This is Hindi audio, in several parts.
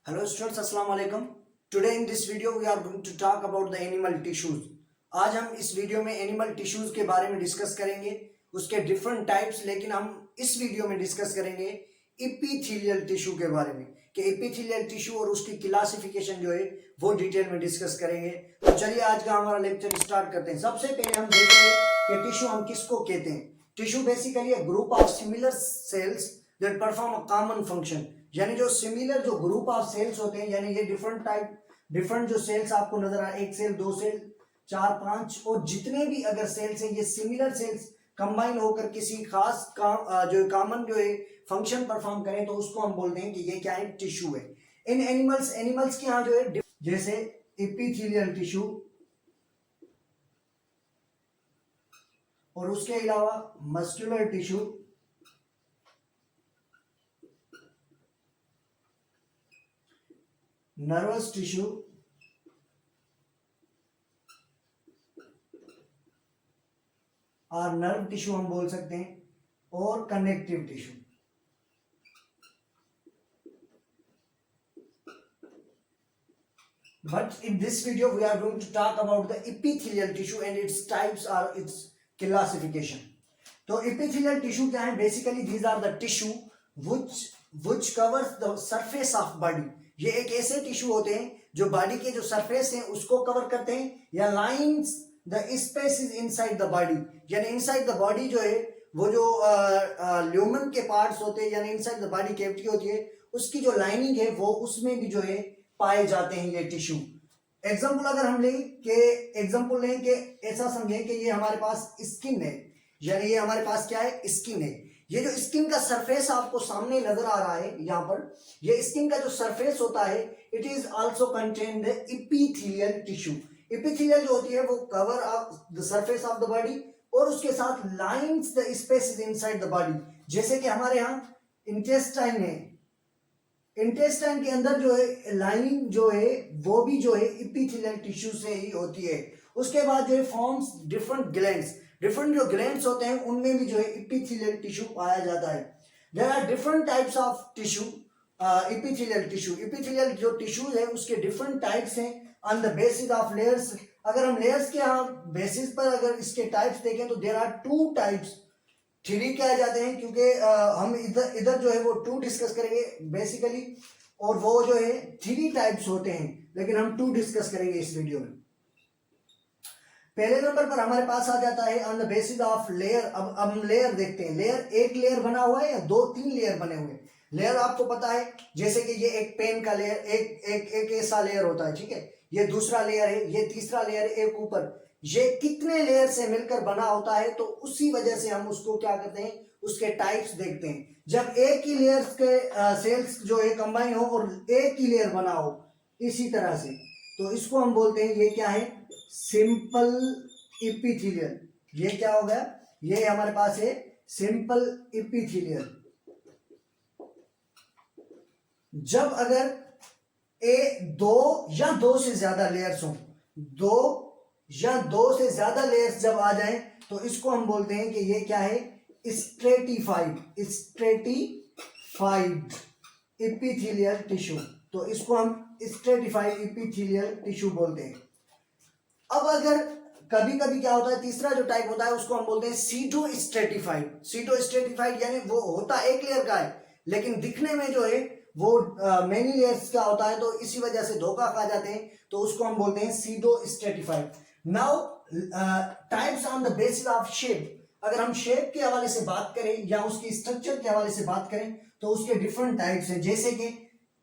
Hello students, Assalamu alaikum. Today in this video we are going to talk about the animal tissues. आज हम इस वीडियो में एनिमल टिश्यूज के बारे में डिस्कस करेंगे, उसके डिफरेंट टाइप्स। लेकिन हम इस वीडियो में डिस्कस करेंगे इपीथीलियल टिश्यू के बारे में कि इपीथीलियल टिश्यू और उसकी क्लासिफिकेशन जो है वो डिटेल में डिस्कस करेंगे। तो चलिए आज का हमारा लेक्चर स्टार्ट करते हैं। सबसे पहले हम देखेंगे कि टिश्यू हम किसको कहते हैं। Tissue basically a group of similar sales that perform a common function, यानी जो सिमिलर जो ग्रुप ऑफ सेल्स होते हैं, यानी ये डिफरेंट जो सेल्स आपको नजर आ, एक सेल, दो सेल, चार, पांच और जितने भी अगर सेल्स हैं, ये सिमिलर सेल्स कंबाइन होकर किसी खास जो कॉमन जो है फंक्शन परफॉर्म करें तो उसको हम बोलते हैं कि ये क्या है, टिश्यू है। इन एनिमल्स के यहाँ जो है जैसे एपिथेलियल टिश्यू और उसके अलावा मस्कुलर टिश्यू, नर्वस टिश्यू और नर्व टिश्यू हम बोल सकते हैं, और connective tissue. But in this video we are going to talk about the epithelial tissue and its types or its classification. तो epithelial tissue क्या है? Basically these are the tissue which covers the surface of body. ये एक ऐसे टिश्यू होते हैं जो बॉडी के जो सरफेस है उसको कवर करते हैं, या lines the spaces inside the body, यानी इनसाइड द बॉडी जो है वो जो ल्यूमन के पार्ट्स होते हैं, यानी इनसाइड द बॉडी कैविटी होती है, उसकी जो लाइनिंग है वो उसमें भी जो है पाए जाते हैं ये टिश्यू। एग्जाम्पल अगर हम लें कि ऐसा समझें कि ये हमारे पास स्किन है, यानी ये हमारे पास क्या है, स्किन है। ये जो स्किन का सरफेस आपको सामने नजर आ रहा है यहाँ पर, ये स्किन का जो सरफेस होता है, it is also contain the epithelial tissue. Epithelial जो होती है वो cover of the surface of the body और उसके साथ lines the spaces inside the body. जैसे कि हमारे यहाँ इंटेस्टाइन है, इंटेस्टाइन के अंदर जो है लाइनिंग जो है वो भी जो है इपीथेलियल टिश्यू से ही होती है। उसके बाद जो है फॉर्म्स डिफरेंट जो ग्लैंड्स होते हैं उनमें भी जो है इपीथेलियल टिश्यू पाया जाता है। There are different types of tissue, epithelial जो टिश्यू है उसके डिफरेंट टाइप्स हैं on the basis of layers. अगर हम लेयर्स के बेसिस पर अगर इसके टाइप्स देखें तो there are two types, three कहे जाते हैं, क्योंकि हम इधर जो है वो टू डिस्कस करेंगे बेसिकली, और वो जो है थ्री टाइप्स होते हैं, लेकिन हम टू डिस्कस करेंगे इस वीडियो में। पहले नंबर पर हमारे पास आ जाता है on the basis of layer. अब हम लेयर देखते हैं। लेयर, एक लेयर बना हुआ है या दो तीन लेयर बने हुए हैं। लेयर आपको पता है, जैसे कि ये एक पेन का लेयर, एक ऐसा लेयर होता है, ठीक है, ये दूसरा लेयर है, ये तीसरा लेयर, एक ऊपर, ये कितने लेयर से मिलकर बना होता है, तो उसी वजह से हम उसको क्या करते हैं, उसके टाइप्स देखते हैं। जब एक ही लेयर के सेल्स जो है कंबाइन हो और एक ही लेयर बना हो इसी तरह से, तो इसको हम बोलते हैं, ये क्या है, सिंपल इपीथेलियल। ये क्या हो गया, ये हमारे पास है सिंपल इपीथेलियल। जब अगर दो से ज्यादा लेयर्स हो, दो से ज्यादा लेयर्स जब आ जाएं तो इसको हम बोलते हैं कि ये क्या है, स्ट्रेटिफाइड इपीथेलियल टिश्यू। तो इसको हम स्ट्रेटिफाइड इपीथेलियल टिश्यू बोलते हैं। अब अगर कभी कभी क्या होता है, तीसरा जो टाइप होता है उसको हम बोलते हैं सीडो स्ट्रेटिफाइड, यानी वो होता एक लेयर का है लेकिन दिखने में जो है वो मेनी लेयर्स का होता है, तो इसी वजह से धोखा खा जाते हैं, तो उसको हम बोलते हैं pseudo stratified. Now types on the basis of shape. अगर हम शेप के हवाले से बात करें या उसकी स्ट्रक्चर के हवाले से बात करें तो उसके डिफरेंट टाइप्स हैं। जैसे कि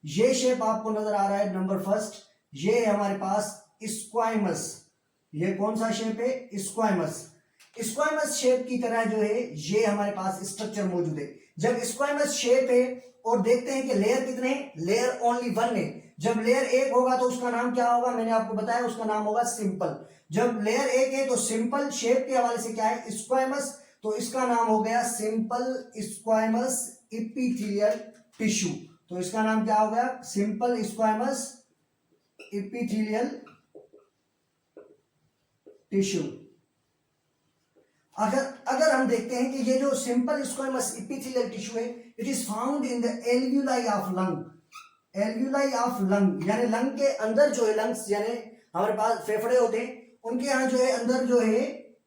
ये शेप आपको नजर आ रहा है, नंबर फर्स्ट, ये है हमारे पास स्क्वाइमस। ये कौन सा शेप है, स्क्वाइमस शेप की तरह जो है ये हमारे पास स्ट्रक्चर मौजूद है। जब स्क्वाइमस शेप है और देखते हैं कि लेयर कितने हैं, लेयर ओनली वन है। जब लेयर एक होगा तो उसका नाम क्या होगा, मैंने आपको बताया, उसका नाम होगा सिंपल। जब लेयर एक है तो सिंपल शेप के हवाले से क्या है, स्क्वाइमस, तो इसका नाम हो गया सिंपल स्क्वाइमस इपीथेलियल टिश्यू। तो इसका नाम क्या हो गया, सिंपल स्क्वाइमस इपीथेलियल टिश्यू। अगर हम देखते हैं कि ये जो सिंपल स्क्वाइमस इपीथेलियल टिश्यू है, it is found in the alveoli of lung. Alveoli of lung, यानी लंग के अंदर जो है, लंग्स यानी हमारे पास फेफड़े होते हैं, उनके यहाँ जो है अंदर जो है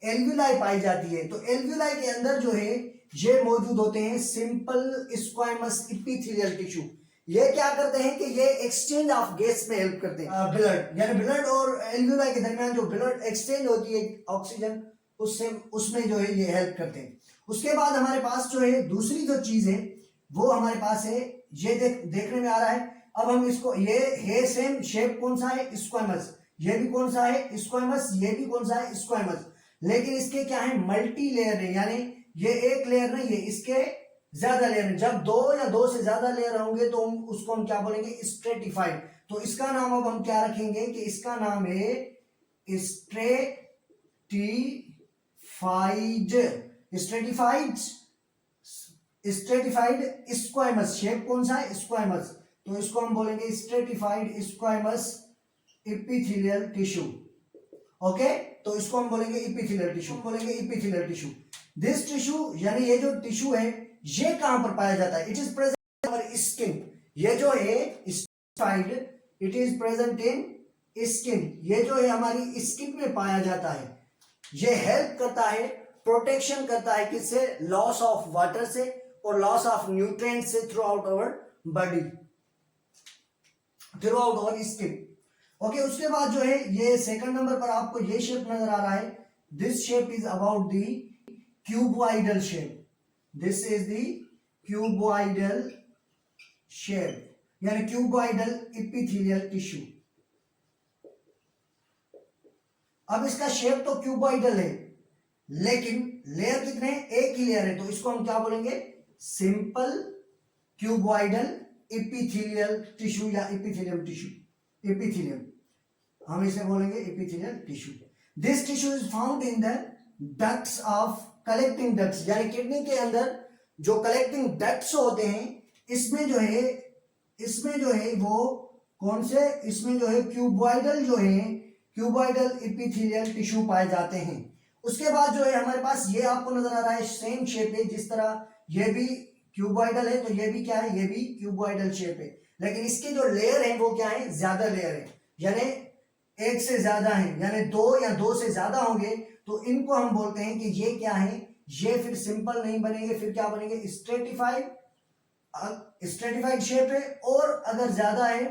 एल्व्यूलाई पाई जाती है। तो एल्व्यूलाई के अंदर जो है ये मौजूद होते हैं सिंपल स्क्वाइमस इपिथेलियल टिश्यू। ये क्या करते हैं कि ये एक्सचेंज ऑफ गैस में हेल्प करते हैं। ब्लड यानी ब्लड और एल्व्यूलाई के दरमियान जो ब्लड एक्सचेंज होती है ऑक्सीजन, उससे उसमें जो है ये हेल्प करते हैं। उसके बाद हमारे पास जो है दूसरी जो चीज है वो हमारे पास है, ये देखने में आ रहा है। अब हम इसको, ये है सेम शेप, कौन सा है, स्क्वाइमस, ये भी कौन सा है, स्क्वाइमस, ये भी कौन सा है, स्क्वाइमस, लेकिन इसके क्या है, मल्टी लेयर है, यानी ये एक लेयर नहीं है, इसके ज्यादा लेयर है। जब दो या दो से ज्यादा लेयर होंगे तो उसको हम क्या बोलेंगे, स्ट्रेटिफाइड। तो इसका नाम अब हम क्या रखेंगे कि इसका नाम है स्ट्रेटिफाइड स्क्वाइमस। शेप कौन सा है, स्क्वाइमस, तो इसको हम बोलेंगे स्ट्रेटिफाइड स्क्वाइमस इपिथेलियल टिश्यू। ओके, तो इसको हम बोलेंगे इपिथेलियल टिश्यू, बोलेंगे इपिथेलियल टिश्यू। दिस टिश्यू यानी ये जो टिश्यू है ये कहां पर पाया जाता है, it is present in our skin. ये जो है stratified, it is present in skin, ये जो है हमारी स्किन में पाया जाता है। ये हेल्प करता है, प्रोटेक्शन करता है किससे, लॉस ऑफ वाटर से और लॉस ऑफ न्यूट्रिएंट से throughout our body, throughout our skin. Okay, उसके बाद जो है ये सेकंड नंबर पर आपको ये शेप नजर आ रहा है, this shape is about the cuboidal shape, this is the cuboidal shape, यानी क्यूबॉइडल इपिथेलियल टिश्यू। अब इसका शेप तो क्यूबॉइडल है, लेकिन लेयर कितने हैं, एक ही लेयर है, तो इसको हम क्या बोलेंगे, सिंपल क्यूबॉइडल इपिथेलियल टिश्यू या इपिथेलियम टिश्यू, इपिथेलियम हम इसे बोलेंगे epithelial tissue. This tissue is found in the ducts of collecting ducts, यानी किडनी के अंदर जो कलेक्टिंग डक्ट्स होते हैं, इसमें जो है वो कौन से, इसमें जो है क्यूबॉइडल जो है, क्यूबॉइडल इपिथेलियल टिश्यू पाए जाते हैं। उसके बाद जो है हमारे पास ये आपको नजर आ रहा है सेम शेप है, जिस तरह ये भी क्यूबॉइडल है तो ये भी क्या है, ये भी क्यूबॉइडल शेप है, लेकिन इसके जो लेयर है वो क्या है, ज्यादा लेयर है, यानी एक से ज्यादा है, यानी दो या दो से ज्यादा होंगे तो इनको हम बोलते हैं कि ये क्या है, ये फिर सिंपल नहीं बनेंगे, फिर क्या बनेंगे, स्ट्रेटिफाइड शेप है। और अगर ज्यादा है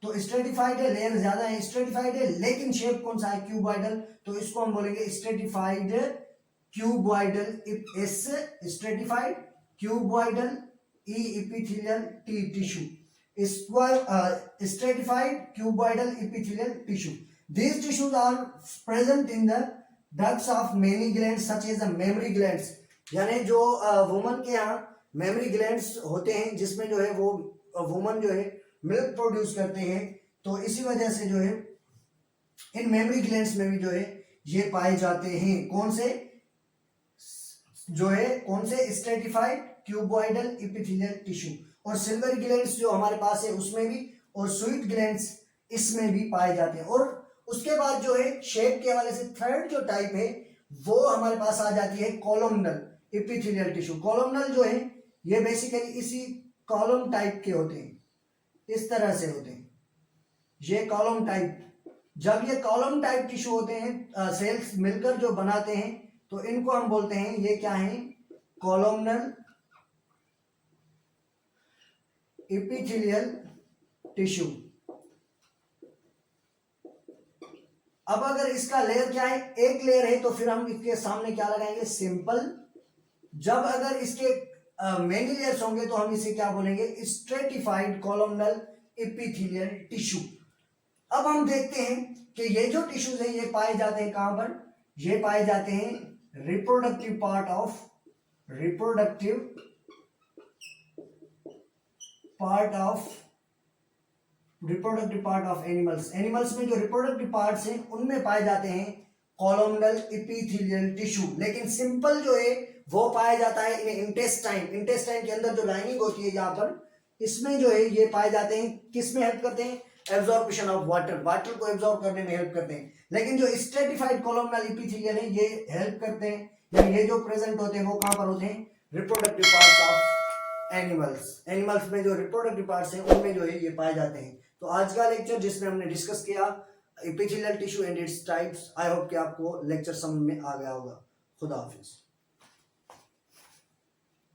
तो स्ट्रेटिफाइड है, लेयर ज्यादा है, स्ट्रेटिफाइड है, लेकिन शेप कौन सा है, क्यूबॉइडल, तो इसको हम बोलेंगे stratified cuboidal, stratified cuboidal epithelial tissue, stratified cuboidal epithelial tissue. These tissues are present in the ducts of many glands such as the mammary glands, यानी जो वुमन के यहाँ मेमरी ग्लैंड्स होते हैं जिसमें जो है वो वुमन जो है मिल्क प्रोड्यूस करते हैं, तो इसी वजह से जो है इन मेमरी ग्लैंड्स में भी जो है ये पाए जाते हैं, कौन से, जो है कौन से, स्ट्रेटिफाइड क्यूबॉइडल इपिथेलियल टिश्यू। और सिल्वरी ग्लैंड्स जो हमारे पास है उसमें भी, और स्वीट ग्लैंड्स इसमें भी पाए जाते हैं। और उसके बाद जो है शेप के हवाले से थर्ड जो टाइप है वो हमारे पास आ जाती है कॉलमनल इपिथेलियल टिश्यू। कॉलमनल जो है ये बेसिकली इसी कॉलम टाइप के होते हैं, इस तरह से होते हैं ये कॉलम टाइप। जब ये कॉलम टाइप टिश्यू होते हैं, सेल्स मिलकर जो बनाते हैं, तो इनको हम बोलते हैं, ये क्या है, कॉलमनल इपिथेलियल टिश्यू। अब अगर इसका लेयर क्या है, एक लेयर है, तो फिर हम इसके सामने क्या लगाएंगे, सिंपल। जब अगर इसके मेनी लेयर्स होंगे तो हम इसे क्या बोलेंगे, स्ट्रेटिफाइड कॉलमनल इपिथेलियल टिश्यू। अब हम देखते हैं कि ये जो टिश्यूज हैं ये पाए जाते हैं कहां पर, ये पाए जाते हैं रिप्रोडक्टिव पार्ट ऑफ एनिमल्स में जो रिप्रोडक्टिव पार्ट्स हैं उनमें पाए जाते हैं कॉलमनल इपिथेलियल टिश्यू। लेकिन सिंपल जो है वो पाया जाता है इन इंटेस्टाइन के अंदर जो लाइनिंग होती है यहाँ पर, इसमें जो है ये पाए जाते हैं, किसमें हेल्प करते हैं, एब्जॉर्प्शन ऑफ वाटर को एब्जॉर्ब करने में हेल्प करते हैं। लेकिन जो स्ट्रेटिफाइड कॉलमनल इपिथेलियल है ये हेल्प करते हैं, यानी ये जो प्रेजेंट होते हैं वो कहां पर होते हैं, रिप्रोडक्टिव पार्ट्स ऑफ एनिमल्स में जो रिप्रोडक्टिव पार्ट्स हैं उनमें जो है ये पाए जाते हैं। तो आज का लेक्चर जिसमें हमने डिस्कस किया epithelial tissue and its types, I hope कि आपको लेक्चर समझ में आ गया होगा। खुदा हाफिज।